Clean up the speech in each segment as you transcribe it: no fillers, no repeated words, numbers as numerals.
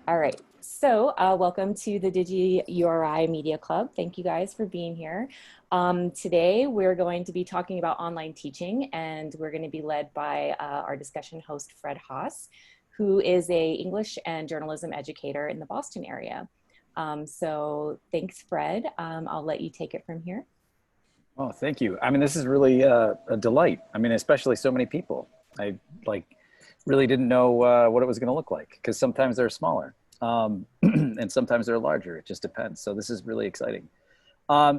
All right, so welcome to the DigiURI Media Club. Thank you guys for being here. Today we're going to be talking about online teaching, and we're going to be led by our discussion host, Fred Haas, who is a English and journalism educator in the Boston area. So thanks, Fred. I'll let you take it from here. Oh, thank you. I mean, this is really a delight. I mean, especially so many people. I really didn't know what it was going to look like, because sometimes they're smaller and sometimes they're larger. It just depends. So this is really exciting.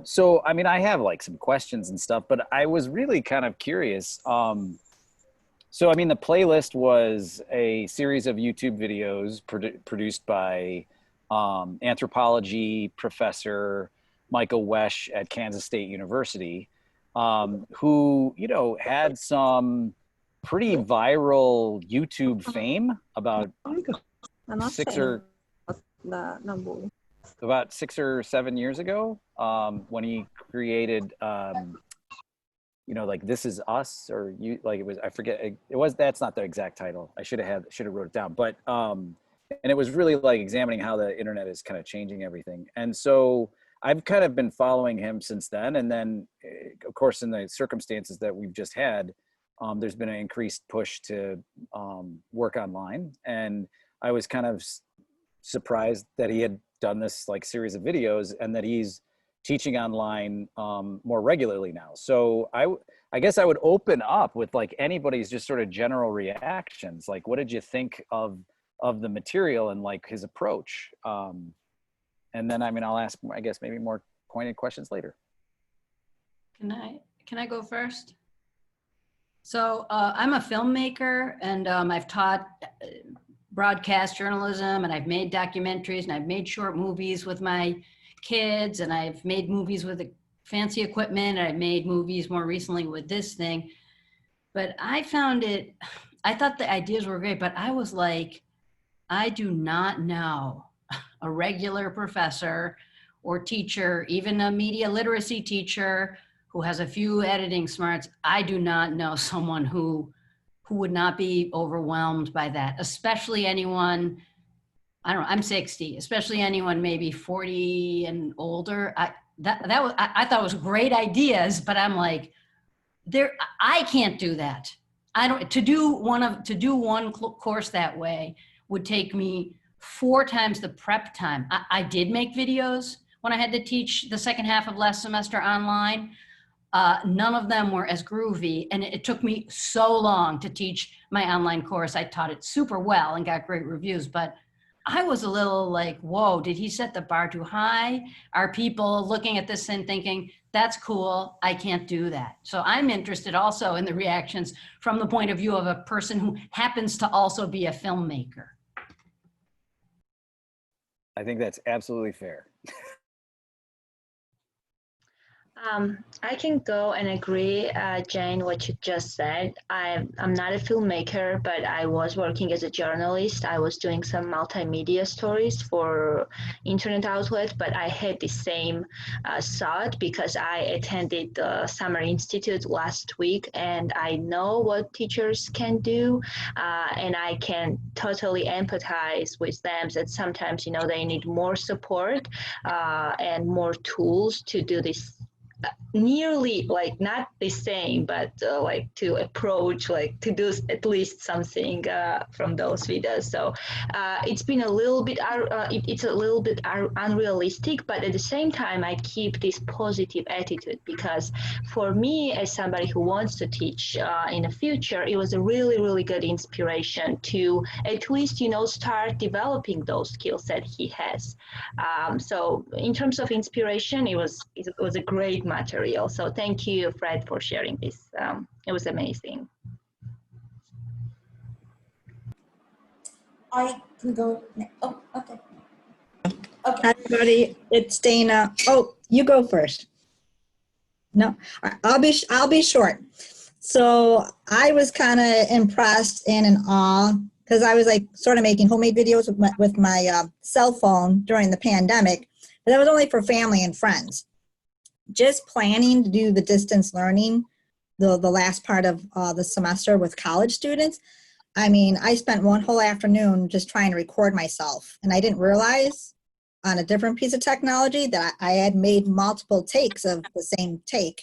So, I mean, I have like some questions and stuff, but I was really kind of curious. So, I mean, the playlist was a series of YouTube videos produced by anthropology professor Michael Wesch at Kansas State University, who, you know, had some pretty viral YouTube fame about six or 7 years ago, when he created, you know, like This Is Us, or you, like, it was, I forget, it was, that's not the exact title. I should have wrote it down, but, and it was really like examining how the internet is kind of changing everything. And so I've kind of been following him since then. And then, of course, in the circumstances that we've just had, there's been an increased push to work online. And I was kind of surprised that he had done this like series of videos and that he's teaching online more regularly now. So I guess I would open up with like anybody's just sort of general reactions. Like, what did you think of the material and like his approach? And then, I mean, I'll ask, I guess, maybe more pointed questions later. Can I go first? So I'm a filmmaker, and I've taught broadcast journalism, and I've made documentaries, and I've made short movies with my kids, and I've made movies with fancy equipment, and I've made movies more recently with this thing. But I thought the ideas were great, but I was like, I do not know a regular professor or teacher, even a media literacy teacher who has a few editing smarts. I do not know someone who would not be overwhelmed by that, especially anyone, I don't know, I'm 60, especially anyone maybe 40 and older. I thought it was great ideas, but I'm like, I can't do that. To do one course that way would take me 4 times the prep time. I did make videos when I had to teach the second half of last semester online. None of them were as groovy, and it took me so long to teach my online course. I taught it super well and got great reviews, but I was a little like, whoa, did he set the bar too high? Are people looking at this and thinking, that's cool, I can't do that? So I'm interested also in the reactions from the point of view of a person who happens to also be a filmmaker. I think that's absolutely fair. I can go and agree, Jane, what you just said. I'm not a filmmaker, but I was working as a journalist. I was doing some multimedia stories for internet outlets, but I had the same thought because I attended the Summer Institute last week, and I know what teachers can do, and I can totally empathize with them that sometimes, you know, they need more support and more tools to do this. Nearly like not the same, but like to approach, like to do at least something from those videos. So it's been a little bit it's a little bit unrealistic, but at the same time I keep this positive attitude, because for me, as somebody who wants to teach in the future, it was a really good inspiration to at least, you know, start developing those skills that he has. So in terms of inspiration, it was a great material. So thank you, Fred, for sharing this. It was amazing. I can go. Oh, okay. Okay. Hi, everybody. It's Dana. Oh, you go first. No, I'll be short. So I was kind of impressed and in awe, because I was like sort of making homemade videos with my cell phone during the pandemic, but that was only for family and friends. Just planning to do the distance learning, the last part of the semester with college students, I mean, I spent one whole afternoon just trying to record myself, and I didn't realize on a different piece of technology that I had made multiple takes of the same take.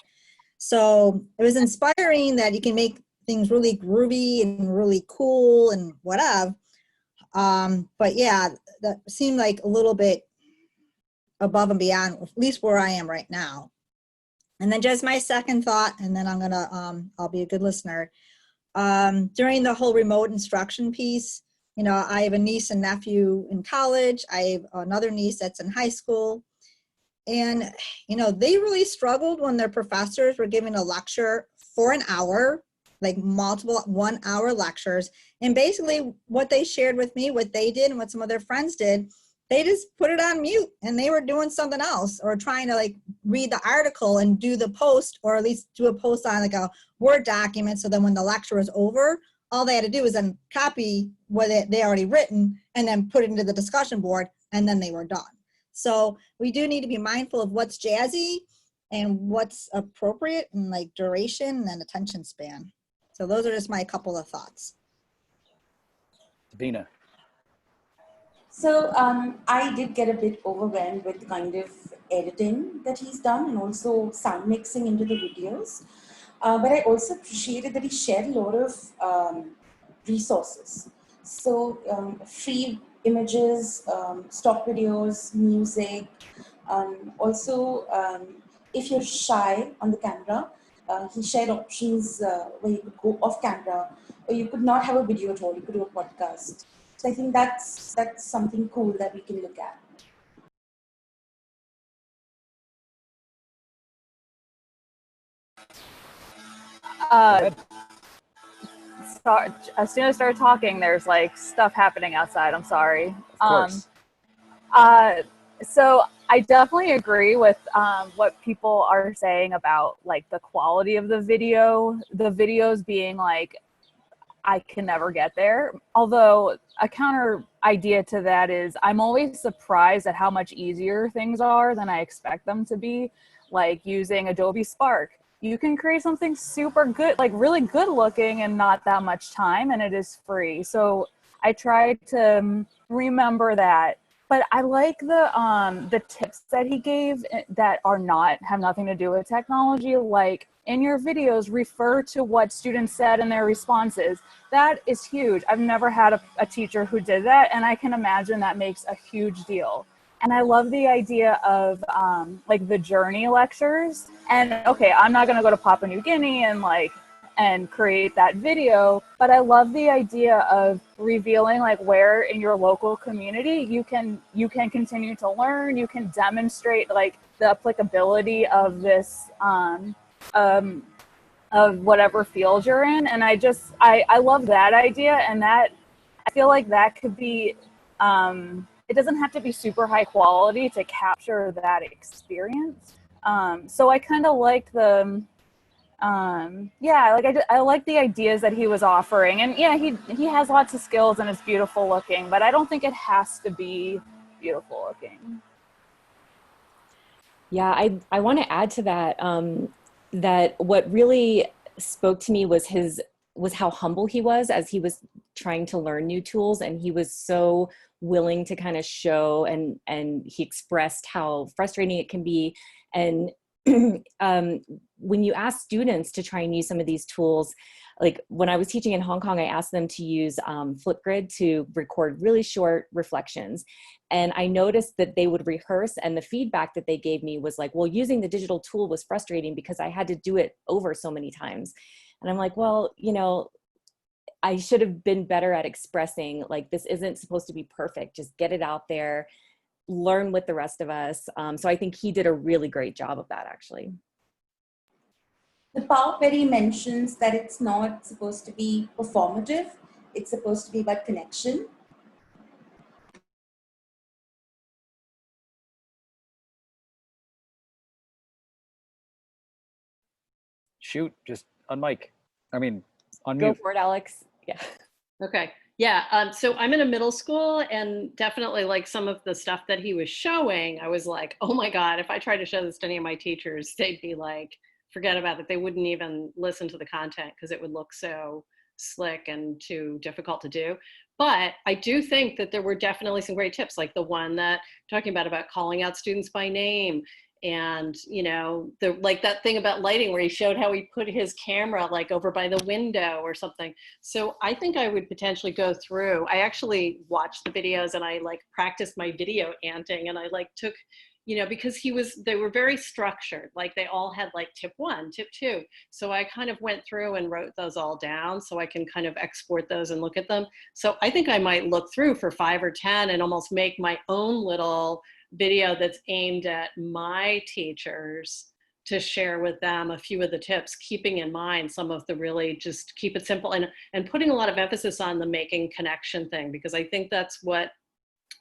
So it was inspiring that you can make things really groovy and really cool and whatever. But yeah, that seemed like a little bit above and beyond, at least where I am right now. And then just my second thought, and then I'll be a good listener. During the whole remote instruction piece, you know, I have a niece and nephew in college. I have another niece that's in high school. And, you know, they really struggled when their professors were giving a lecture for an hour, like multiple 1 hour lectures. And basically what they shared with me, what they did and what some of their friends did, they just put it on mute and they were doing something else or trying to like read the article and do the post, or at least do a post on like a Word document. So then when the lecture was over, all they had to do was then copy what they already written and then put it into the discussion board, and then they were done. So we do need to be mindful of what's jazzy and what's appropriate and like duration and attention span. So those are just my couple of thoughts. Sabina. So I did get a bit overwhelmed with the kind of editing that he's done and also sound mixing into the videos. But I also appreciated that he shared a lot of resources. So free images, stock videos, music. Also, if you're shy on the camera, he shared options where you could go off camera, or you could not have a video at all, you could do a podcast. So I think that's something cool that we can look at. As soon as I started talking, there's like stuff happening outside. I'm sorry. Of course. So I definitely agree with what people are saying about like the quality of the video, the videos being like, I can never get there. Although a counter idea to that is I'm always surprised at how much easier things are than I expect them to be, like using Adobe Spark. You can create something super good, like really good looking and not that much time, and it is free. So I try to remember that. But I like the tips that he gave that have nothing to do with technology, like in your videos, refer to what students said in their responses. That is huge. I've never had a teacher who did that, and I can imagine that makes a huge deal. And I love the idea of like the journey lectures. And okay, I'm not gonna go to Papua New Guinea and create that video, but I love the idea of revealing like where in your local community you can continue to learn, you can demonstrate like the applicability of this of whatever field you're in. And I love that idea, and that I feel like that could be it doesn't have to be super high quality to capture that experience. So I kind of like the I like the ideas that he was offering, and yeah, he has lots of skills and it's beautiful looking, but I don't think it has to be beautiful looking. Yeah, I want to add to that, that what really spoke to me was how humble he was as he was trying to learn new tools, and he was so willing to kind of show, and he expressed how frustrating it can be. And when you ask students to try and use some of these tools, like when I was teaching in Hong Kong, I asked them to use Flipgrid to record really short reflections. And I noticed that they would rehearse, and the feedback that they gave me was like, well, using the digital tool was frustrating because I had to do it over so many times. And I'm like, well, you know, I should have been better at expressing, like, this isn't supposed to be perfect. Just get it out there, learn with the rest of us. So I think he did a really great job of that, actually. The Power Perry mentions that it's not supposed to be performative. It's supposed to be about connection. Shoot, just unmic. I mean, unmute. Go for it, Alex. Yeah. Okay. Yeah. So I'm in a middle school, and definitely like some of the stuff that he was showing, I was like, oh my God, if I tried to show this to any of my teachers, they'd be like, forget about it. They wouldn't even listen to the content because it would look so slick and too difficult to do. But I do think that there were definitely some great tips, like the one that talking about calling out students by name. And, you know, like that thing about lighting where he showed how he put his camera like over by the window or something. So I think I would potentially go through. I actually watched the videos and I like practiced my video anting, and I like took, you know, because they were very structured. Like they all had like tip 1, tip 2. So I kind of went through and wrote those all down so I can kind of export those and look at them. So I think I might look through for 5 or 10 and almost make my own little video that's aimed at my teachers to share with them a few of the tips, keeping in mind some of the really just keep it simple and putting a lot of emphasis on the making connection thing, because I think that's what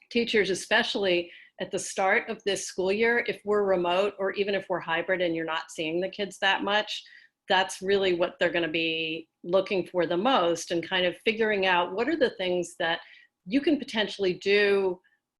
teachers, especially at the start of this school year, if we're remote or even if we're hybrid and you're not seeing the kids that much, that's really what they're going to be looking for the most, and kind of figuring out what are the things that you can potentially do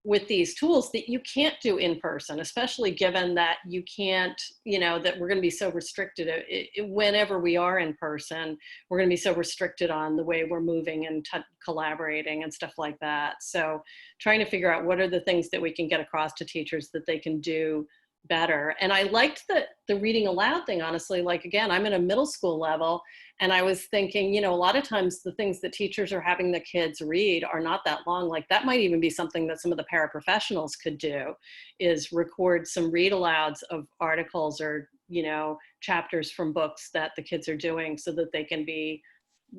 with these tools that you can't do in person, especially given that you can't, you know, that we're going to be so restricted whenever we are in person, we're going to be so restricted on the way we're moving and collaborating and stuff like that. So trying to figure out what are the things that we can get across to teachers that they can do better. And I liked the reading aloud thing, honestly. Like, again, I'm in a middle school level, and I was thinking, you know, a lot of times the things that teachers are having the kids read are not that long. Like that might even be something that some of the paraprofessionals could do, is record some read alouds of articles or, you know, chapters from books that the kids are doing, so that they can be,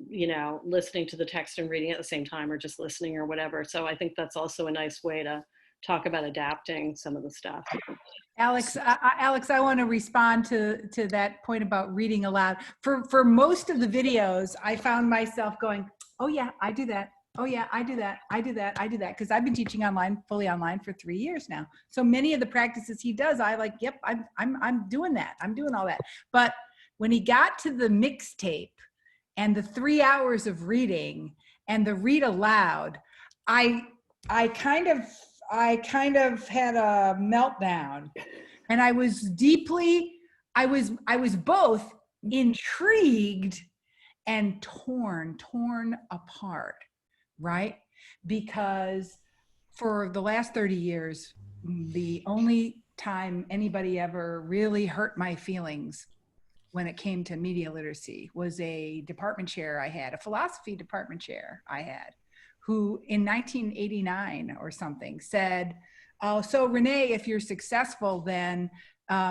you know, listening to the text and reading at the same time, or just listening or whatever. So I think that's also a nice way to talk about adapting some of the stuff. Alex, I want to respond to that point about reading aloud. For most of the videos, I found myself going, "Oh yeah, I do that. Oh yeah, I do that. I do that. I do that." Because I've been teaching online, fully online, for 3 years now. So many of the practices he does, I like. Yep, I'm doing that. I'm doing all that. But when he got to the mixtape and the 3 hours of reading and the read aloud, I kind of had a meltdown, and I was both intrigued and torn apart, right? Because for the last 30 years, the only time anybody ever really hurt my feelings when it came to media literacy was a department chair I had, a philosophy department chair I had, who in 1989 or something said, "Oh, so Renee, if you're successful, then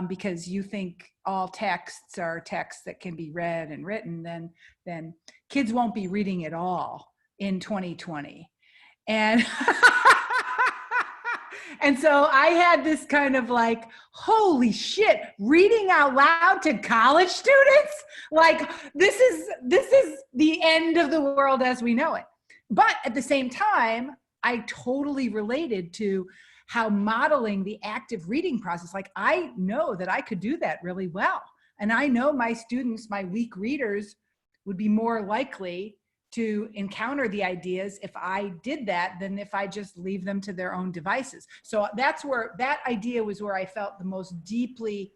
because you think all texts are texts that can be read and written, then kids won't be reading at all in 2020." And and so I had this kind of like, holy shit, reading out loud to college students? Like, this is the end of the world as we know it. But at the same time, I totally related to how modeling the active reading process, like I know that I could do that really well. And I know my students, my weak readers, would be more likely to encounter the ideas if I did that than if I just leave them to their own devices. So that's where that idea was, where I felt the most deeply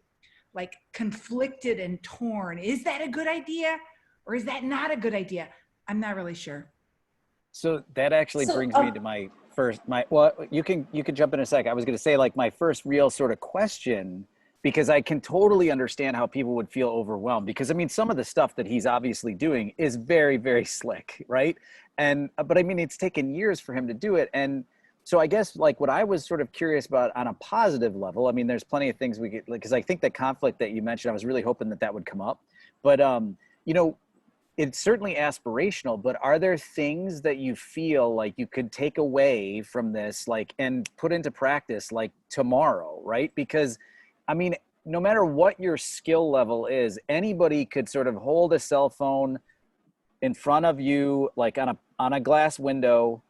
like conflicted and torn. Is that a good idea or is that not a good idea? I'm not really sure. So that actually brings me to well, you can jump in a sec. I was going to say, like, my first real sort of question, because I can totally understand how people would feel overwhelmed, because I mean, some of the stuff that he's obviously doing is very, very slick, right? And, but I mean, it's taken years for him to do it. And so I guess like what I was sort of curious about on a positive level, I mean, there's plenty of things we could, like, cause I think the conflict that you mentioned, I was really hoping that would come up, but you know, it's certainly aspirational, but are there things that you feel like you could take away from this, like, and put into practice like tomorrow, right? Because I mean, no matter what your skill level is, anybody could sort of hold a cell phone in front of you, like on a glass window,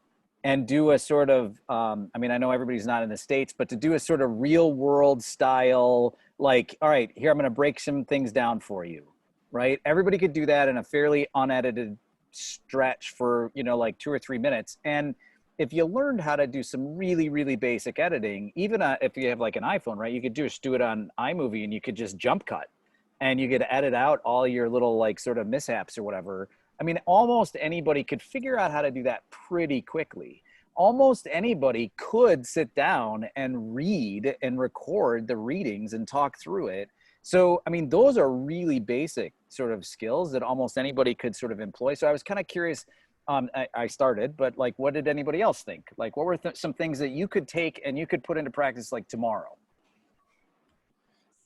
and do a sort of, I mean, I know everybody's not in the States, but to do a sort of real world style, like, all right, here, I'm going to break some things down for you. Right? Everybody could do that in a fairly unedited stretch for, you know, like 2 or 3 minutes. And if you learned how to do some really, really basic editing, even if you have like an iPhone, right, you could just do it on iMovie, and you could just jump cut and you could edit out all your little like sort of mishaps or whatever. I mean, almost anybody could figure out how to do that pretty quickly. Almost anybody could sit down and read and record the readings and talk through it. So, I mean, those are really basic sort of skills that almost anybody could sort of employ. So I was kind of curious, I started, but like, what did anybody else think? Like, what were some things that you could take and you could put into practice like tomorrow?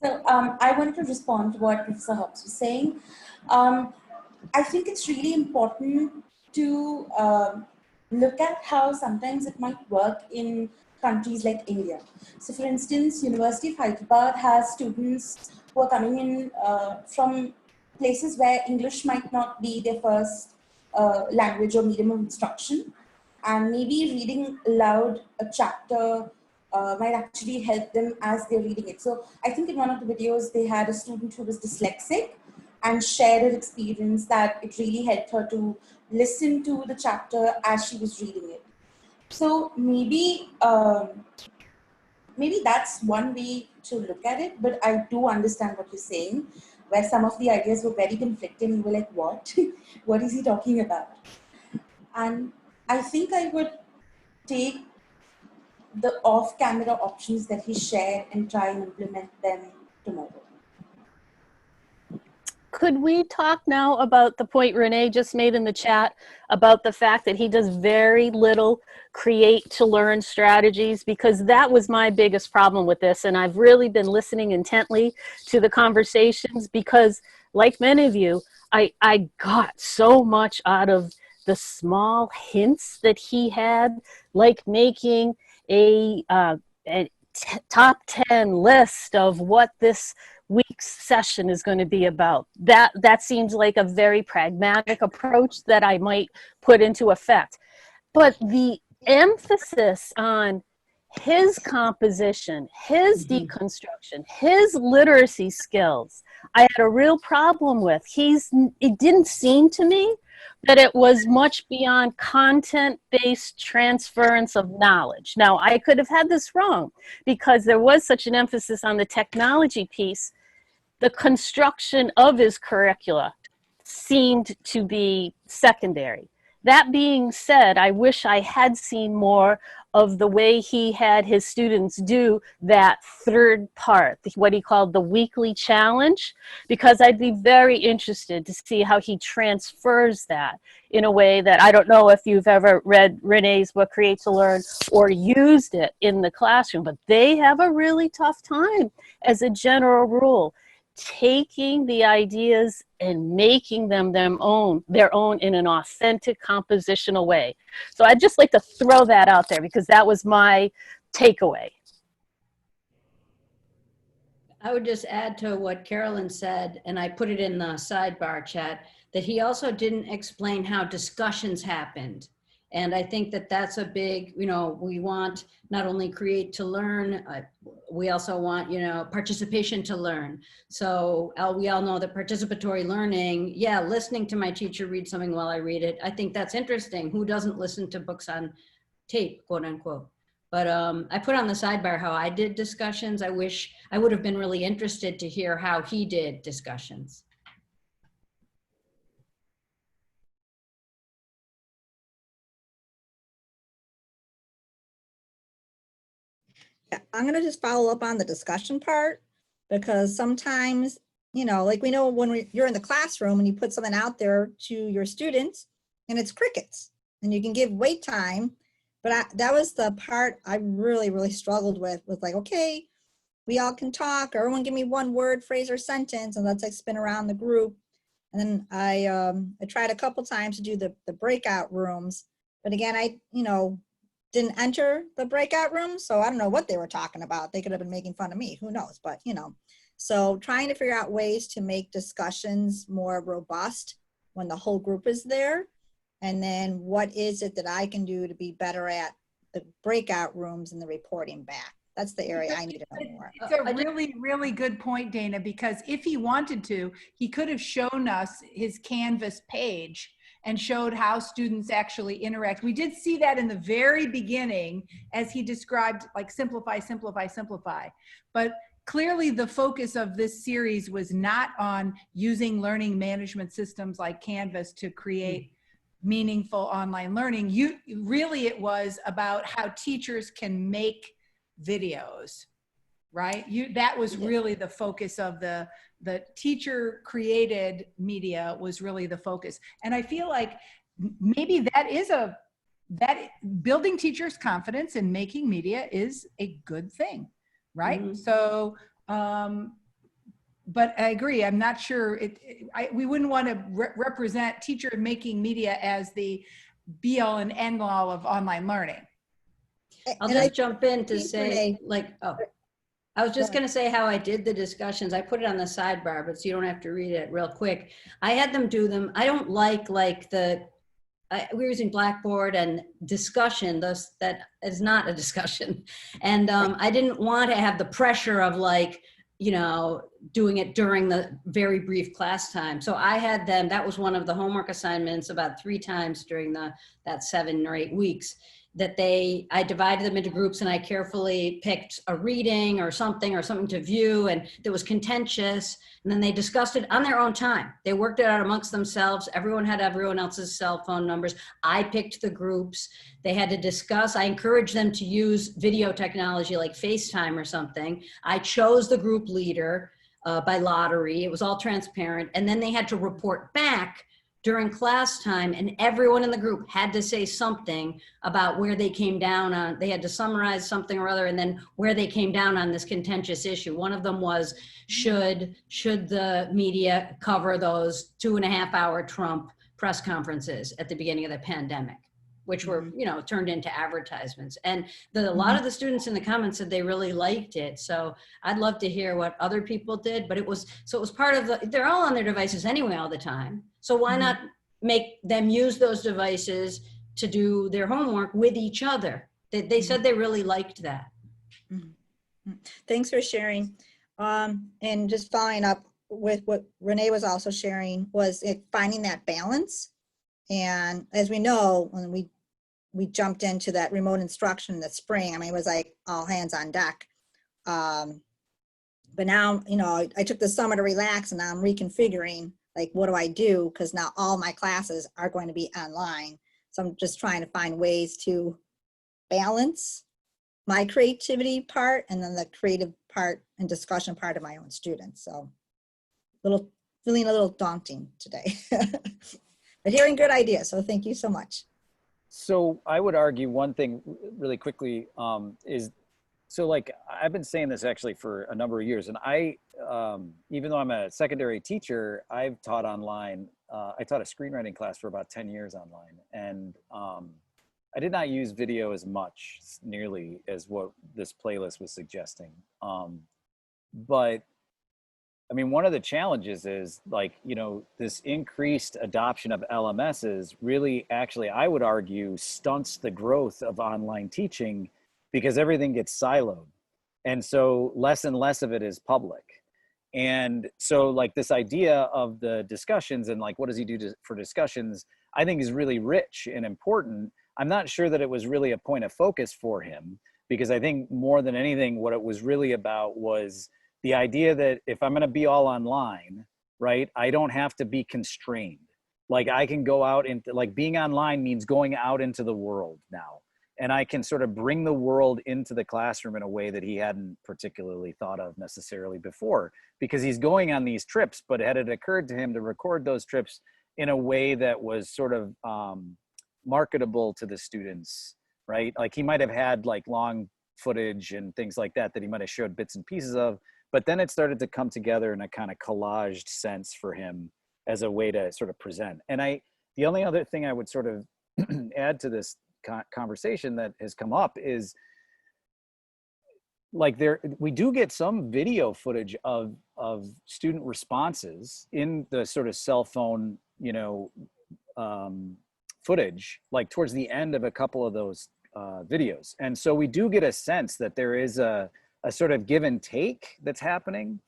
So I wanted to respond to what Professor Hobbs was saying. I think it's really important to look at how sometimes it might work in countries like India. So for instance, University of Hyderabad has students who are coming in from places where English might not be their first language or medium of instruction. And maybe reading aloud a chapter might actually help them as they're reading it. So I think in one of the videos, they had a student who was dyslexic and shared her experience that it really helped her to listen to the chapter as she was reading it. So maybe that's one way to look at it, but I do understand what you're saying, where some of the ideas were very conflicting. You were like, what? What is he talking about? And I think I would take the off-camera options that he shared and try and implement them tomorrow. Could we talk now about the point Renee just made in the chat about the fact that he does very little create to learn strategies? Because that was my biggest problem with this. And I've really been listening intently to the conversations because, like many of you, I got so much out of the small hints that he had, like making a top 10 list of what this week's session is going to be about. That seems like a very pragmatic approach that I might put into effect. But the emphasis on his composition, his deconstruction, his literacy skills, I had a real problem with. It didn't seem to me that it was much beyond content-based transference of knowledge. Now, I could have had this wrong because there was such an emphasis on the technology piece. The construction of his curricula seemed to be secondary. That being said, I wish I had seen more of the way he had his students do that third part, what he called the weekly challenge, because I'd be very interested to see how he transfers that in a way that I don't know if you've ever read Renee's book, Create to Learn, or used it in the classroom, but they have a really tough time as a general rule taking the ideas and making them their own in an authentic compositional way. So I'd just like to throw that out there because that was my takeaway. I would just add to what Carolyn said, and I put it in the sidebar chat, that he also didn't explain how discussions happened. And I think that that's a big, we want not only create to learn, we also want, participation to learn. So we all know that participatory learning, yeah, listening to my teacher read something while I read it, I think that's interesting. Who doesn't listen to books on tape, quote unquote? But I put on the sidebar how I did discussions. I wish I would have been really interested to hear how he did discussions. I'm going to just follow up on the discussion part because sometimes, like we know when you're in the classroom and you put something out there to your students and it's crickets and you can give wait time. But that was the part I really, really struggled with like, okay, we all can talk, or everyone give me one word, phrase, or sentence, and let's like spin around the group. And then I tried a couple times to do the breakout rooms. But again, I, didn't enter the breakout room, so I don't know what they were talking about. They could have been making fun of me, who knows, but so trying to figure out ways to make discussions more robust when the whole group is there, and then what is it that I can do to be better at the breakout rooms and the reporting back. That's the area I need to know more. It's a really, really good point, Dana, because if he wanted to, he could have shown us his Canvas page and showed how students actually interact. We did see that in the very beginning as he described like simplify, simplify, simplify. But clearly the focus of this series was not on using learning management systems like Canvas to create meaningful online learning. It was about how teachers can make videos, right? That was really the focus of the teacher created media was really the focus. And I feel like maybe that building teachers' confidence in making media is a good thing, right? Mm-hmm. So, but I agree. I'm not sure we wouldn't want to represent teacher making media as the be all and end all of online learning. I'll just jump in to say, I was just going to say how I did the discussions. I put it on the sidebar, but so you don't have to read it real quick. I had them do them. I don't like we were using Blackboard and discussion. That is not a discussion. And I didn't want to have the pressure of doing it during the very brief class time. So I had them, that was one of the homework assignments about 3 times during that 7 or 8 weeks, that I divided them into groups, and I carefully picked a reading or something to view, and that was contentious. And then they discussed it on their own time. They worked it out amongst themselves. Everyone had everyone else's cell phone numbers. I picked the groups. They had to discuss. I encouraged them to use video technology like FaceTime or something. I chose the group leader by lottery. It was all transparent. And then they had to report back during class time, and everyone in the group had to say something about where they came down on. They had to summarize something or other, and then where they came down on this contentious issue. One of them was, should the media cover those 2.5-hour Trump press conferences at the beginning of the pandemic, which were, turned into advertisements. And a lot of the students in the comments said they really liked it. So I'd love to hear what other people did, but it was part of they're all on their devices anyway all the time. So why not make them use those devices to do their homework with each other? They said they really liked that. Thanks for sharing. And just following up with what Renee was also sharing, was finding that balance. And as we know, when we jumped into that remote instruction in the spring, I mean, it was like all hands on deck. But now, I took the summer to relax, and now I'm reconfiguring, like, what do I do? Because now all my classes are going to be online. So I'm just trying to find ways to balance my creativity part and then the creative part and discussion part of my own students. So feeling a little daunting today, but hearing good ideas. So thank you so much. So I would argue one thing really quickly is, so like I've been saying this actually for a number of years, and I, even though I'm a secondary teacher, I've taught online. I taught a screenwriting class for about 10 years online, and I did not use video as much, nearly as what this playlist was suggesting. But I mean, one of the challenges is this increased adoption of LMSs really actually, I would argue, stunts the growth of online teaching, because everything gets siloed. And so less and less of it is public. And so this idea of the discussions and what does he do for discussions, I think is really rich and important. I'm not sure that it was really a point of focus for him, because I think more than anything, what it was really about was the idea that if I'm going to be all online, right, I don't have to be constrained. I can go out into, being online means going out into the world now. And I can sort of bring the world into the classroom in a way that he hadn't particularly thought of necessarily before, because he's going on these trips. But had it occurred to him to record those trips in a way that was sort of marketable to the students, right? He might have had long footage and things like that he might have showed bits and pieces of, but then it started to come together in a kind of collaged sense for him as a way to sort of present. And the only other thing I would sort of add to this conversation that has come up is we do get some video footage of student responses in the sort of cell phone, footage, towards the end of a couple of those videos. And so we do get a sense that there is a sort of give and take that's happening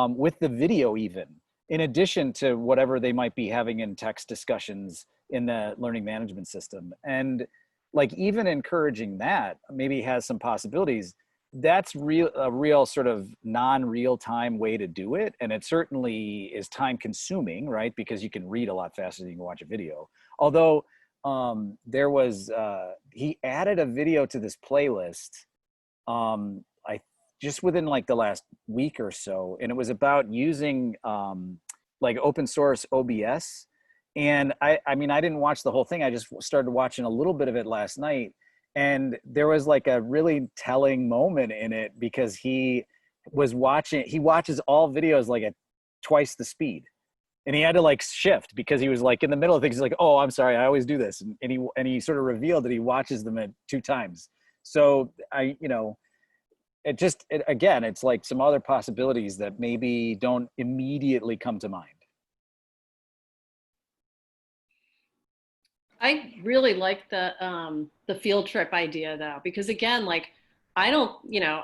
with the video, even in addition to whatever they might be having in text discussions in the learning management system. And even encouraging that maybe has some possibilities. that's a real sort of non-real time way to do it. And it certainly is time consuming, right? Because you can read a lot faster than you can watch a video. Although there was, he added a video to this playlist, I just within like the last week or so. And it was about using like open source OBS. And I mean, I didn't watch the whole thing. I just started watching a little bit of it last night. And there was like a really telling moment in it because he watches all videos like at twice the speed. And he had to like shift because he was like in the middle of things. He's like, oh, I'm sorry, I always do this. And he sort of revealed that he watches them at 2 times. So again, it's like some other possibilities that maybe don't immediately come to mind. I really like the field trip idea though, because again, like I don't,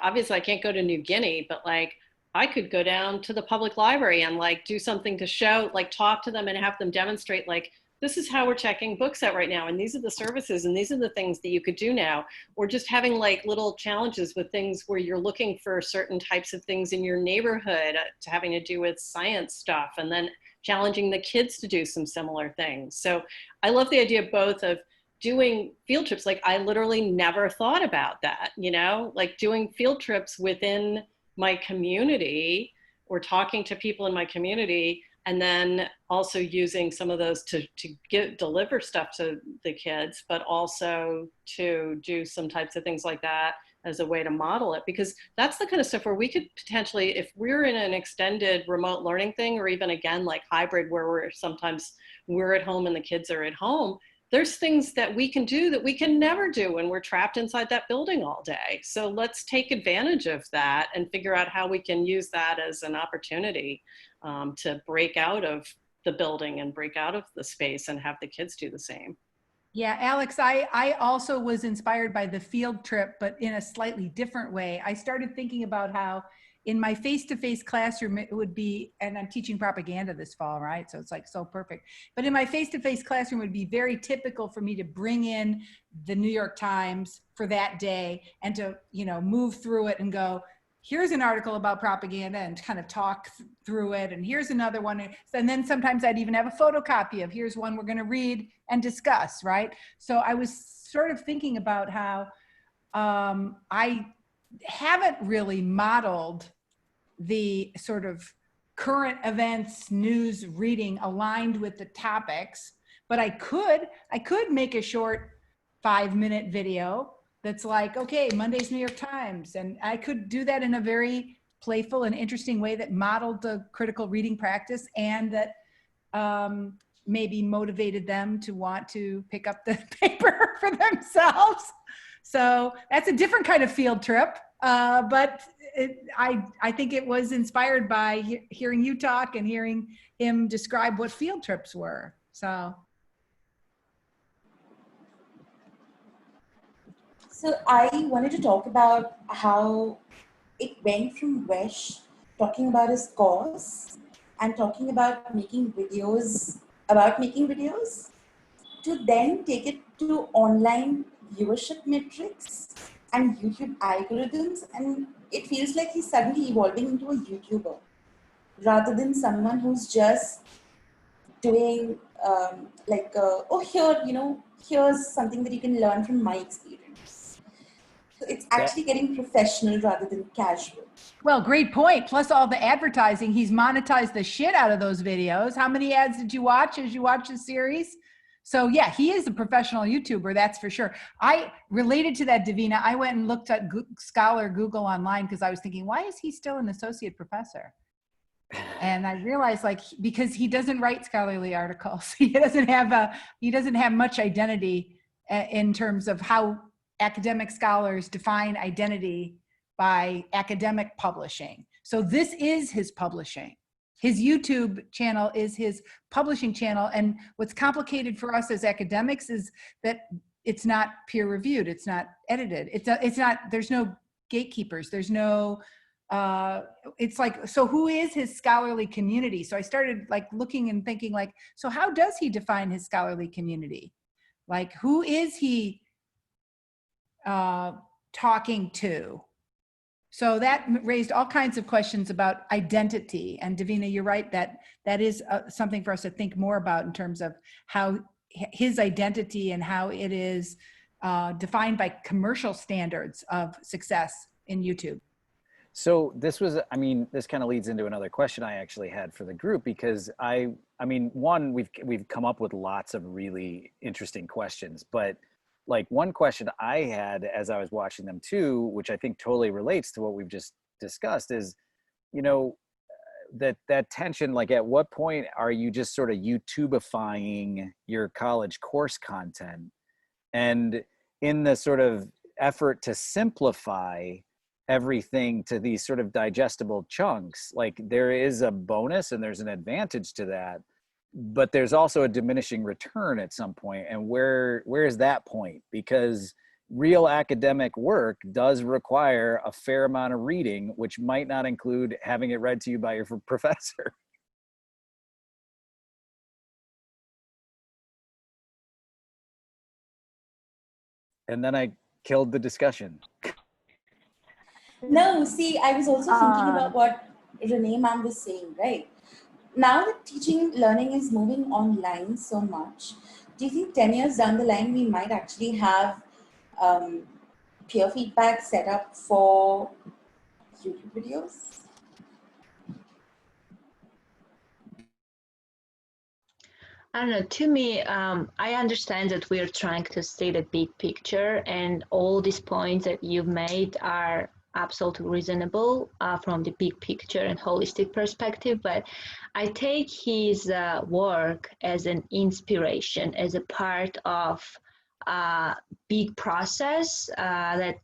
obviously I can't go to New Guinea, but like I could go down to the public library and like do something to show, like talk to them and have them demonstrate like, this is how we're checking books out right now. And these are the services and these are the things that you could do now. Or just having like little challenges with things where you're looking for certain types of things in your neighborhood to having to do with science stuff, and then challenging the kids to do some similar things. So I love the idea both of doing field trips. Like I literally never thought about that, like doing field trips within my community or talking to people in my community, and then also using some of those to deliver stuff to the kids, but also to do some types of things like that as a way to model it, because that's the kind of stuff where we could potentially, if we're in an extended remote learning thing, or even again, like hybrid, where we're at home and the kids are at home, there's things that we can do that we can never do when we're trapped inside that building all day. So let's take advantage of that and figure out how we can use that as an opportunity to break out of the building and break out of the space and have the kids do the same. Yeah, Alex, I also was inspired by the field trip, but in a slightly different way. I started thinking about how in my face-to-face classroom, it would be, and I'm teaching propaganda this fall, right? So it's like so perfect. But in my face-to-face classroom, it would be very typical for me to bring in the New York Times for that day and to, move through it and go, here's an article about propaganda, and kind of talk through it. And here's another one. And then sometimes I'd even have a photocopy of here's one we're going to read and discuss, right? So I was sort of thinking about how I haven't really modeled the sort of current events, news reading aligned with the topics, but I could make a short 5-minute video that's like, okay, Monday's New York Times. And I could do that in a very playful and interesting way that modeled the critical reading practice, and that maybe motivated them to want to pick up the paper for themselves. So that's a different kind of field trip. But I think it was inspired by hearing you talk and hearing him describe what field trips were. So I wanted to talk about how it went from Wesh talking about his cause and talking about making videos, to then take it to online viewership metrics and YouTube algorithms. And it feels like he's suddenly evolving into a YouTuber rather than someone who's just doing here's something that you can learn from my experience. So it's actually getting professional rather than casual. Well, great point. Plus all the advertising, he's monetized the shit out of those videos. How many ads did you watch as you watched the series? So yeah, he is a professional YouTuber, that's for sure. I related to that, Davina, I went and looked at Scholar Google online because I was thinking, why is he still an associate professor? And I realized, because he doesn't write scholarly articles. He doesn't have much identity in terms of how academic scholars define identity by academic publishing. So this is his publishing. His YouTube channel is his publishing channel. And what's complicated for us as academics is that it's not peer reviewed. It's not edited. There's no gatekeepers. There's no, so who is his scholarly community? So I started looking and thinking so how does he define his scholarly community? Who is he talking to? So that raised all kinds of questions about identity. And Davina, you're right that that is something for us to think more about in terms of how his identity and how it is defined by commercial standards of success in YouTube. So this was, I mean, this kind of leads into another question I actually had for the group, because I mean, one, we've come up with lots of really interesting questions, but like one question I had as I was watching them too, which I think totally relates to what we've just discussed, is, you know, that tension, like at what point are you just sort of YouTubeifying your college course content? And in the sort of effort to simplify everything to these sort of digestible chunks, like there is a bonus and there's an advantage to that, but there's also a diminishing return at some point. And where is that point? Because real academic work does require a fair amount of reading, which might not include having it read to you by your professor. And then I killed the discussion. No, see, I was also thinking about what Renee ma'am was saying, right? Now that teaching, learning is moving online so much, do you think 10 years down the line, we might actually have peer feedback set up for YouTube videos? I don't know. To me, I understand that we're trying to see the big picture, and all these points that you've made are absolutely reasonable from the big picture and holistic perspective. But I take his work as an inspiration, as a part of a big process that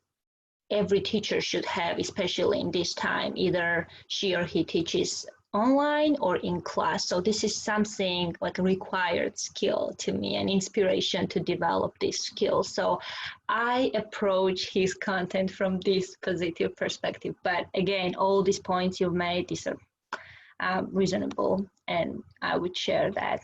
every teacher should have, especially in this time. Either she or he teaches online or in class. So this is something like a required skill to me, an inspiration to develop this skill. So I approach his content from this positive perspective. But again, all these points you've made, these are reasonable, and I would share that.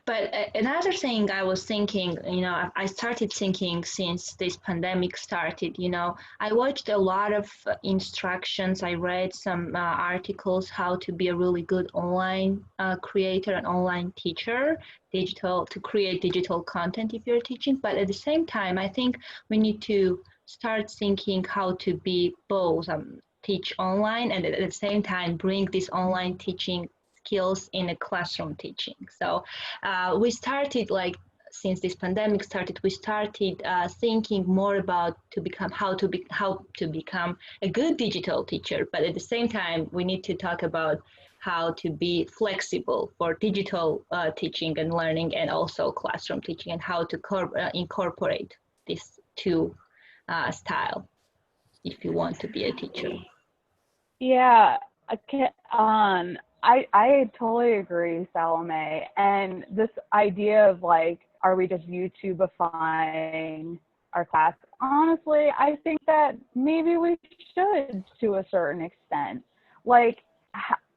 But another thing I was thinking, you know, I started thinking since this pandemic started, you know, I watched a lot of instructions. I read some articles how to be a really good online creator, an online teacher, to create digital content if you're teaching. But at the same time, I think we need to start thinking how to be both, teach online and at the same time bring this online teaching skills in a classroom teaching. So we started, like, since this pandemic started, we started thinking more about how to become a good digital teacher. But at the same time, we need to talk about how to be flexible for digital teaching and learning, and also classroom teaching, and how to incorporate these two style if you want to be a teacher. Yeah, I totally agree, Salome. And this idea of like, are we just YouTubeifying our class? Honestly, I think that maybe we should to a certain extent. Like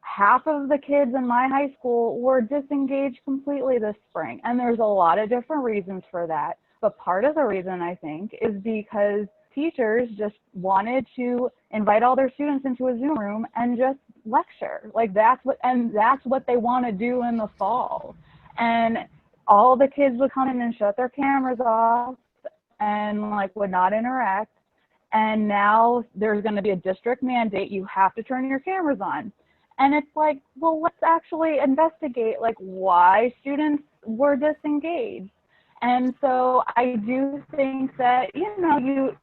half of the kids in my high school were disengaged completely this spring. And there's a lot of different reasons for that. But part of the reason, I think, is because teachers just wanted to invite all their students into a Zoom room and just lecture. Like that's what they want to do in the fall. And all the kids would come in and shut their cameras off and like would not interact. And now there's going to be a district mandate. You have to turn your cameras on. And it's like, well, let's actually investigate like why students were disengaged. And so I do think that, you know,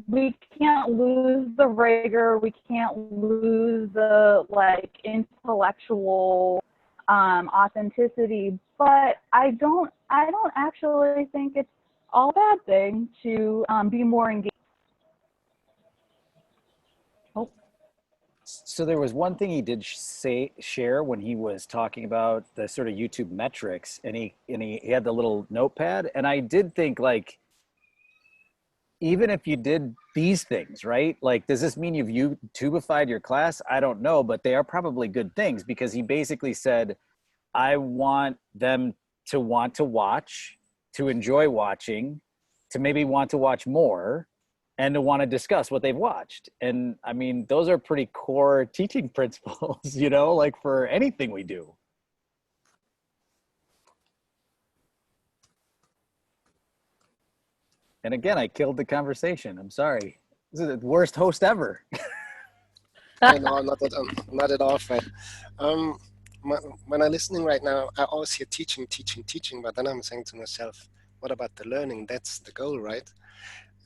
we can't lose the rigor, we can't lose the like intellectual authenticity, but I don't actually think it's all a bad thing to be more engaged. Oh. So there was one thing he did share when he was talking about the sort of YouTube metrics, and he had the little notepad, and I did think, like, even if you did these things, right? Like, does this mean you've YouTubeified your class? I don't know, but they are probably good things, because he basically said, I want them to want to watch, to enjoy watching, to maybe want to watch more. and to want to discuss what they've watched. And I mean, those are pretty core teaching principles, you know, like for anything we do. And again, I killed the conversation. I'm sorry. This is the worst host ever. No, not at all, Fred. When I'm listening right now, I always hear teaching, teaching, teaching, but then I'm saying to myself, what about the learning? That's the goal, right?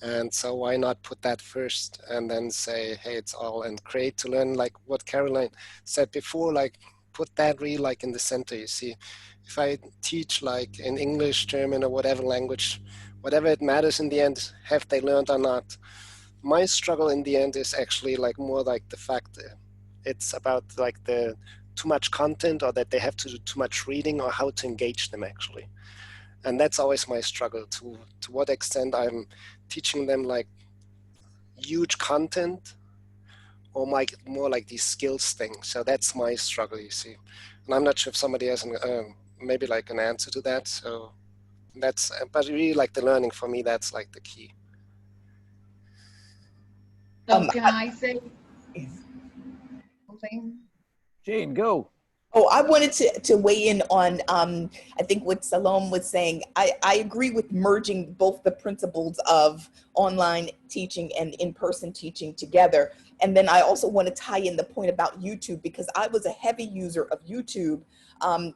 And so why not put that first and then say, hey, it's all and create to learn, like what Caroline said before, like put that really like in the center. You see, if I teach like in English, German, or whatever language, whatever it matters in the end, have they learned or not? My struggle in the end is actually like more like the fact that it's about like the too much content, or that they have to do too much reading, or how to engage them actually. And that's always my struggle, to what extent I'm teaching them like huge content, or like more like these skills things. So that's my struggle, you see. And I'm not sure if somebody has maybe like an answer to that. So that's, but really like the learning for me, that's like the key. So can I say something? Jane, go. Oh, I wanted to weigh in on, I think what Salome was saying. I agree with merging both the principles of online teaching and in-person teaching together. And then I also want to tie in the point about YouTube, because I was a heavy user of YouTube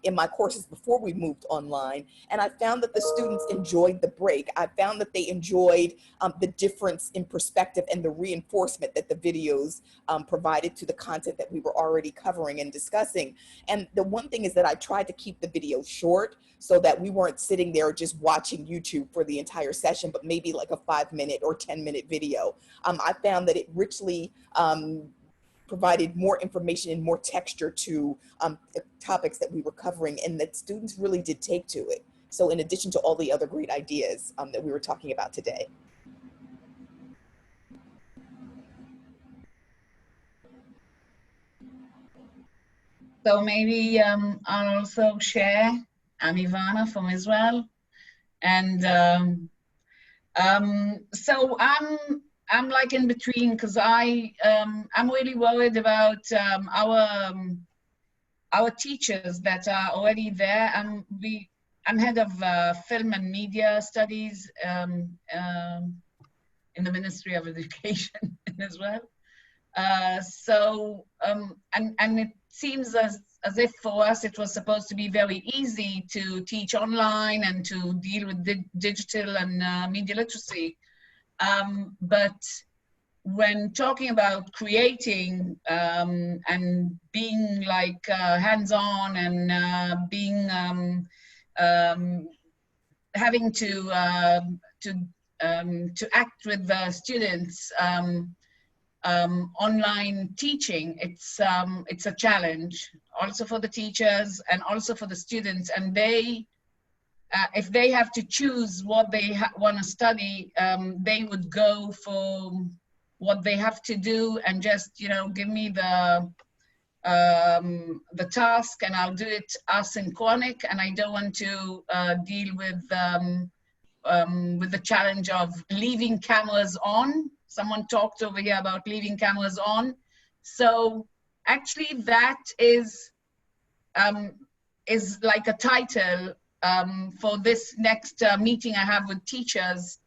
in my courses before we moved online. And I found that the students enjoyed the break. I found that they enjoyed the difference in perspective and the reinforcement that the videos provided to the content that we were already covering and discussing. And the one thing is that I tried to keep the video short so that we weren't sitting there just watching YouTube for the entire session, but maybe like a 5-minute or 10-minute video. I found that it richly provided more information and more texture to the topics that we were covering, and that students really did take to it. So in addition to all the other great ideas that we were talking about today. So maybe I'll also share. I'm Ivana from Israel, and so I'm like in between, because I'm really worried about our teachers that are already there. I'm head of film and media studies in the Ministry of Education in Israel. And it seems as if for us it was supposed to be very easy to teach online and to deal with digital and media literacy. But when talking about creating and being like hands-on and being having to act with the students online teaching, it's a challenge also for the teachers and also for the students. And they if they have to choose what they want to study, they would go for what they have to do and just, you know, give me the task and I'll do it asynchronic, and I don't want to deal with the challenge of leaving cameras on. Someone talked over here about leaving cameras on. So actually that is like a title for this next meeting I have with teachers.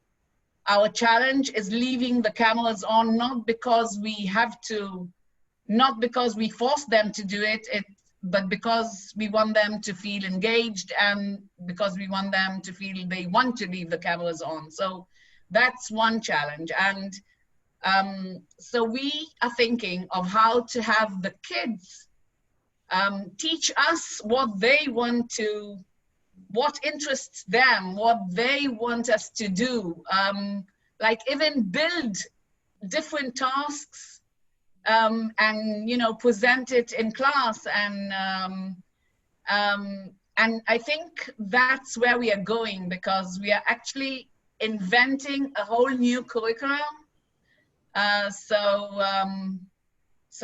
Our challenge is leaving the cameras on, not because we have to, not because we force them to do it, but because we want them to feel engaged and because we want them to feel they want to leave the cameras on. So that's one challenge. And so we are thinking of how to have the kids teach us what they want to, what interests them, what they want us to do, like even build different tasks and, you know, present it in class. And I think that's where we are going, because we are actually inventing a whole new curriculum. So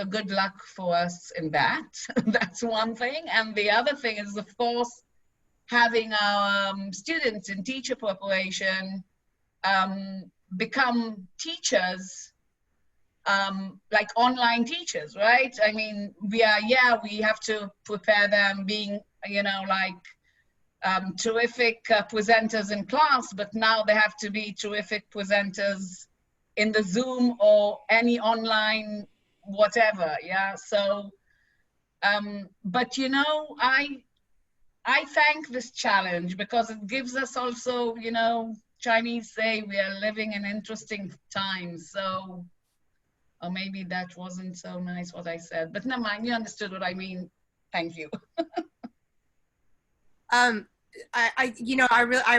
good luck for us in that. That's one thing. And the other thing is, of course, having our students in teacher preparation become teachers, like online teachers, right? I mean, we have to prepare them being, terrific presenters in class, but now they have to be terrific presenters in the Zoom or any online whatever. Yeah. So, but I thank this challenge because it gives us also, Chinese say we are living in interesting times. So, or maybe that wasn't so nice what I said, but never mind, you understood what I mean. Thank you. I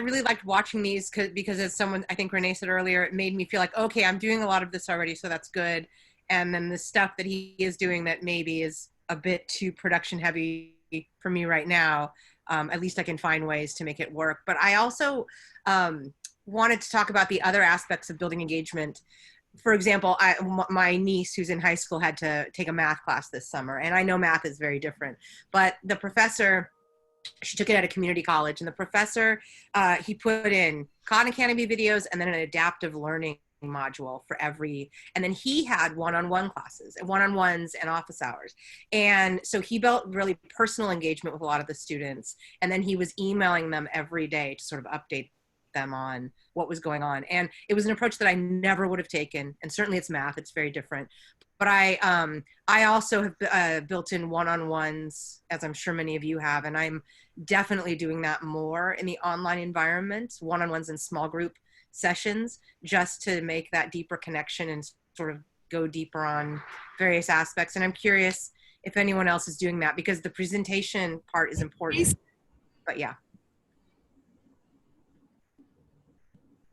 really liked watching these because as someone, I think Renee said earlier, it made me feel like, okay, I'm doing a lot of this already, so that's good. And then the stuff that he is doing that maybe is a bit too production heavy for me right now, at least I can find ways to make it work. But I also wanted to talk about the other aspects of building engagement. For example, my niece who's in high school had to take a math class this summer, and I know math is very different, but the professor, she took it at a community college, and the professor, he put in Khan Academy videos and then an adaptive learning module for every, and then he had one-on-one classes, one-on-ones and office hours. And so he built really personal engagement with a lot of the students. And then he was emailing them every day to sort of update them on what was going on. And it was an approach that I never would have taken. And certainly it's math, it's very different. But I also have built in one-on-ones, as I'm sure many of you have, and I'm definitely doing that more in the online environment, one-on-ones and small group sessions, just to make that deeper connection and sort of go deeper on various aspects. And I'm curious if anyone else is doing that, because the presentation part is important. But yeah.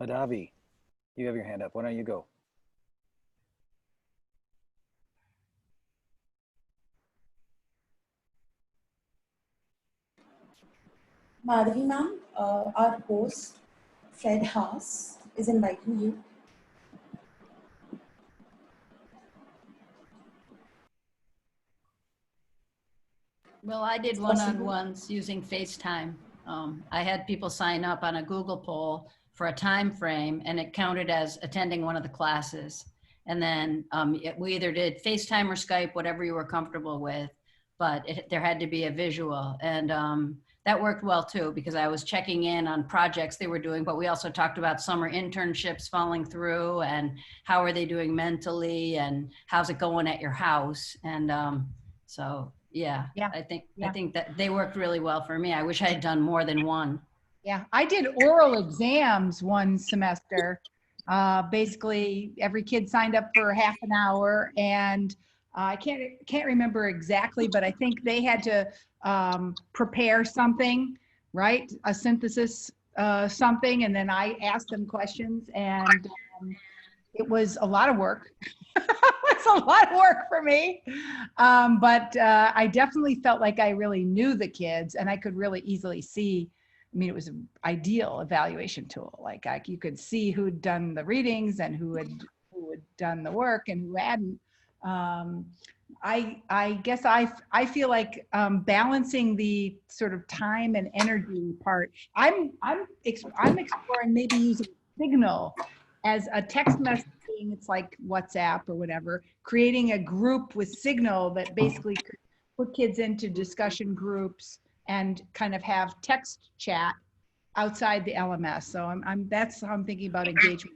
Madhavi, you have your hand up. Why don't you go? Madhavi ma'am, our host, Fred Haas, is inviting you. Well, I did one-on-ones using FaceTime. I had people sign up on a Google poll for a time frame, and it counted as attending one of the classes. And then we either did FaceTime or Skype, whatever you were comfortable with, but there had to be a visual. And that worked well too, because I was checking in on projects they were doing, but we also talked about summer internships falling through and how are they doing mentally and how's it going at your house. And so, yeah, I think that they worked really well for me. I wish I had done more than one. Yeah, I did oral exams one semester. Basically, every kid signed up for half an hour, and I can't remember exactly, but I think they had to prepare something, right? A synthesis something, and then I asked them questions, and it was a lot of work. It's a lot of work for me, but I definitely felt like I really knew the kids, and I could really easily see. I mean, it was an ideal evaluation tool. Like you could see who'd done the readings and who had done the work and who hadn't. I guess I feel like balancing the sort of time and energy part. I'm exploring maybe using Signal as a text messaging. It's like WhatsApp or whatever. Creating a group with Signal that basically could put kids into discussion groups and kind of have text chat outside the LMS. So that's how I'm thinking about engagement.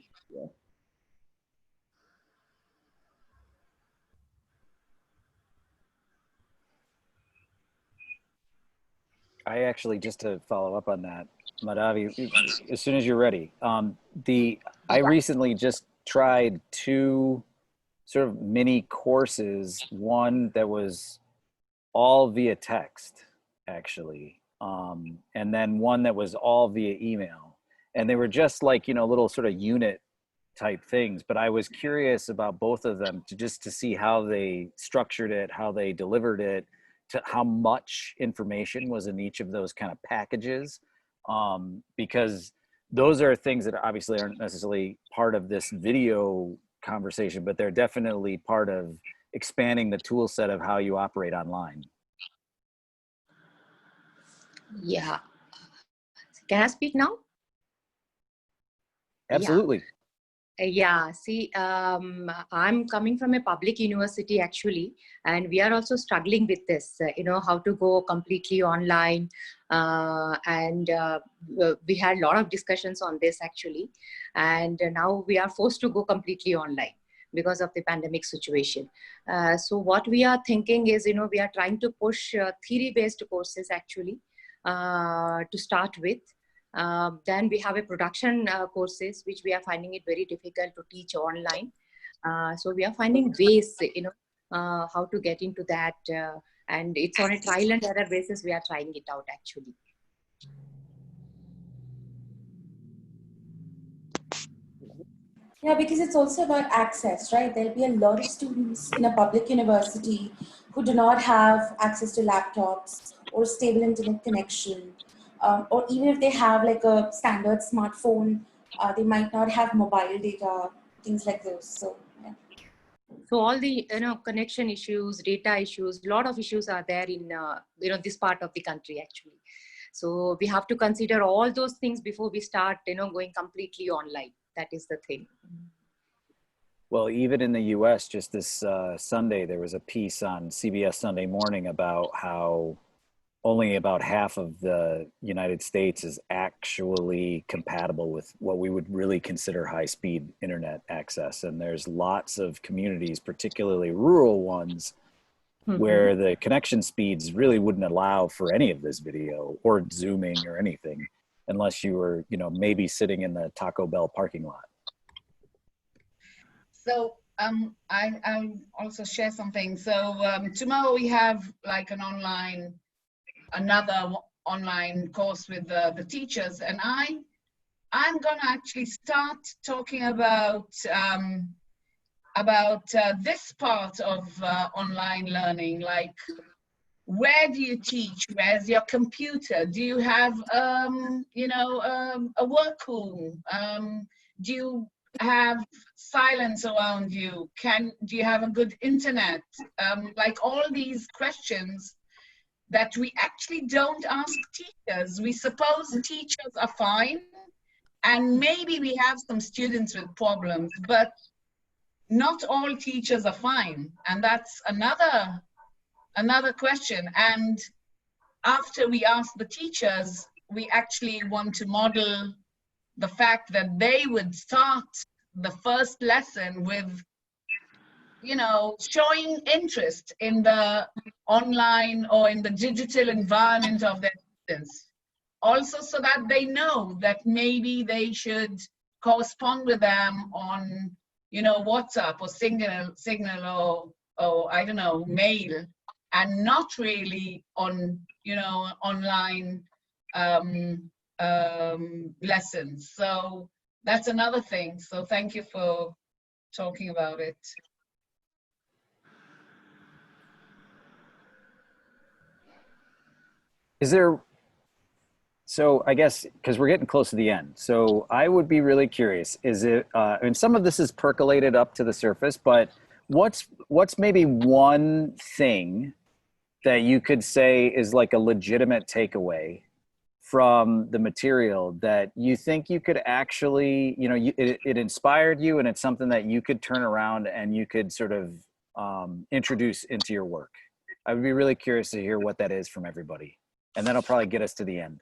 I actually, just to follow up on that, Madhavi, as soon as you're ready, I recently just tried 2 sort of mini courses, one that was all via text, actually, and then one that was all via email. And they were just like, little sort of unit type things, but I was curious about both of them to see how they structured it, how they delivered it, to how much information was in each of those kind of packages, because those are things that obviously aren't necessarily part of this video conversation, but they're definitely part of expanding the tool set of how you operate online. Yeah. Can I speak now? Absolutely. Yeah, see, I'm coming from a public university actually, and we are also struggling with this, how to go completely online. We had a lot of discussions on this actually. And now we are forced to go completely online because of the pandemic situation. So what we are thinking is, we are trying to push theory-based courses actually to start with. Then we have a production courses, which we are finding it very difficult to teach online. So we are finding ways, how to get into that. And it's on a trial and error basis. We are trying it out actually. Yeah, because it's also about access, right? There'll be a lot of students in a public university who do not have access to laptops or stable internet connection, or even if they have like a standard smartphone, they might not have mobile data, things like those. So, yeah. So all the connection issues, data issues, a lot of issues are there in this part of the country actually. So we have to consider all those things before we start going completely online. That is the thing. Well, even in the US, just this Sunday, there was a piece on CBS Sunday Morning about how only about half of the United States is actually compatible with what we would really consider high-speed internet access. And there's lots of communities, particularly rural ones, where the connection speeds really wouldn't allow for any of this video or Zooming or anything, unless you were, maybe sitting in the Taco Bell parking lot. So I'll also share something. So tomorrow we have like another online course with the teachers, and I'm gonna actually start talking about this part of online learning, like where do you teach? Where's your computer? Do you have a workroom? Do you have silence around you? Do you have a good internet? Like all these questions that we actually don't ask teachers. We suppose teachers are fine, and maybe we have some students with problems, but not all teachers are fine. And that's another question. And after we ask the teachers, we actually want to model the fact that they would start the first lesson with, showing interest in the online or in the digital environment of their students. Also, so that they know that maybe they should correspond with them on, WhatsApp or Signal or I don't know, mail, and not really on, online lessons. So that's another thing. So thank you for talking about it. Is there, so I guess, because we're getting close to the end, so I would be really curious, is it, and some of this is percolated up to the surface, but what's maybe one thing that you could say is like a legitimate takeaway from the material that you think you could actually, it inspired you and it's something that you could turn around and you could sort of introduce into your work? I would be really curious to hear what that is from everybody. And that'll probably get us to the end.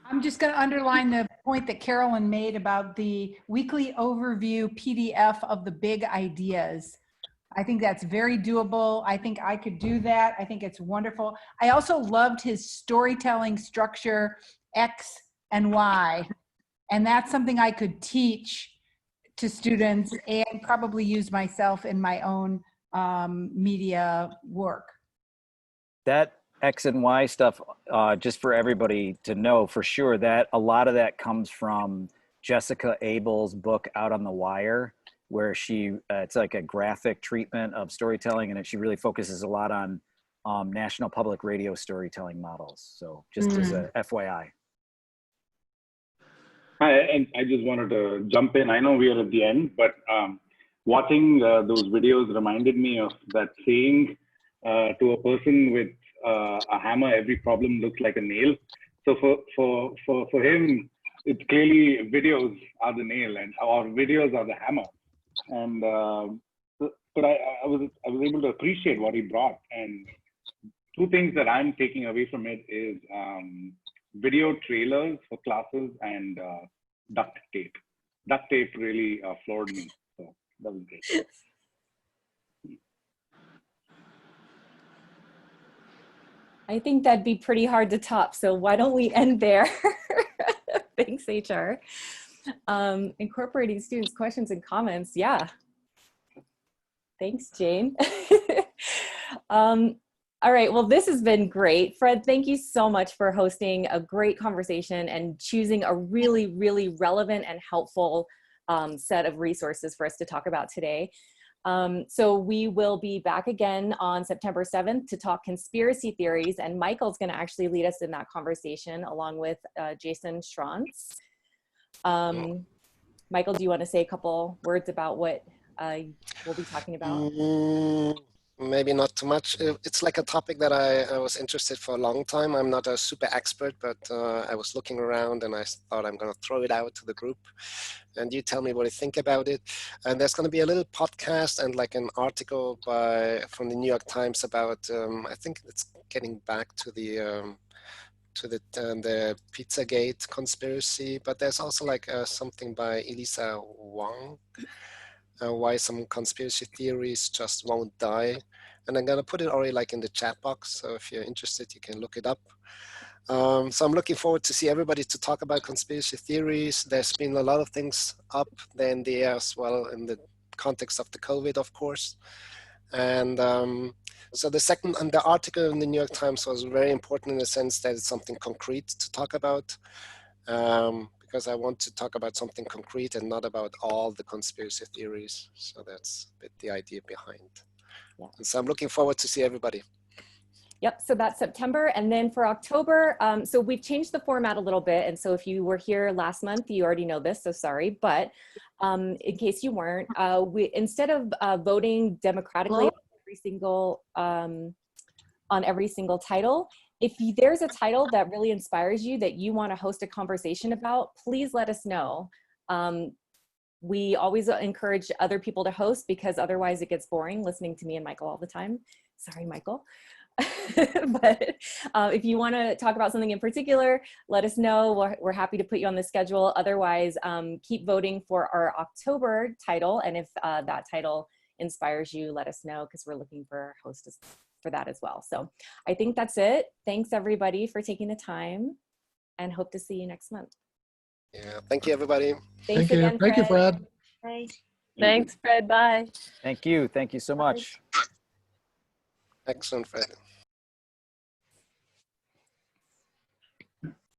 I'm just going to underline the point that Carolyn made about the weekly overview PDF of the big ideas. I think that's very doable. I think I could do that. I think it's wonderful. I also loved his storytelling structure, X and Y. And that's something I could teach to students and probably use myself in my own media work. That X and Y stuff, just for everybody to know for sure, that a lot of that comes from Jessica Abel's book Out on the Wire, where she, it's like a graphic treatment of storytelling, and she really focuses a lot on national public radio storytelling models. So just as a FYI. Hi, and I just wanted to jump in. I know we are at the end, but watching those videos reminded me of that saying, to a person with a hammer, every problem looks like a nail. So for him, it's clearly videos are the nail and or videos are the hammer. And but I was able to appreciate what he brought. And two things that I'm taking away from it is video trailers for classes and duct tape. Duct tape really floored me. So that was great. I think that'd be pretty hard to top. So why don't we end there? Thanks, HR. Incorporating students' questions and comments. Yeah. Thanks, Jane. All right, well, this has been great. Fred, thank you so much for hosting a great conversation and choosing a really, really relevant and helpful set of resources for us to talk about today. So we will be back again on September 7th to talk conspiracy theories, and Michael's going to actually lead us in that conversation along with Jason Schrantz. Michael, do you want to say a couple words about what we'll be talking about? Maybe not too much. It's like a topic that I was interested for a long time. I'm not a super expert, but I was looking around and I thought I'm going to throw it out to the group. And you tell me what you think about it. And there's going to be a little podcast and like an article from the New York Times about, I think it's getting back to the Pizzagate conspiracy, but there's also like something by Elisa Wang, why some conspiracy theories just won't die. And I'm gonna put it already like in the chat box, so if you're interested, you can look it up. So I'm looking forward to see everybody to talk about conspiracy theories. There's been a lot of things up there in the air as well in the context of the COVID, of course. And so the article in the New York Times was very important in the sense that it's something concrete to talk about. Because I want to talk about something concrete and not about all the conspiracy theories. So that's a bit the idea behind. Yeah. And so I'm looking forward to see everybody. Yep, so that's September. And then for October, so we've changed the format a little bit. And so if you were here last month, you already know this, so sorry. But in case you weren't, instead of voting democratically on every single title, if there's a title that really inspires you that you want to host a conversation about, please let us know. We always encourage other people to host because otherwise it gets boring listening to me and Michael all the time. Sorry, Michael. But if you want to talk about something in particular, let us know. We're happy to put you on the schedule. Otherwise, keep voting for our October title. And if that title inspires you, let us know because we're looking for hosts for that as well. So I think that's it. Thanks everybody for taking the time and hope to see you next month. Yeah, thank you everybody. Thanks again, Fred. Thank you, Fred. Bye. Thanks, Fred. Bye. Thank you so much. Excellent, Fred.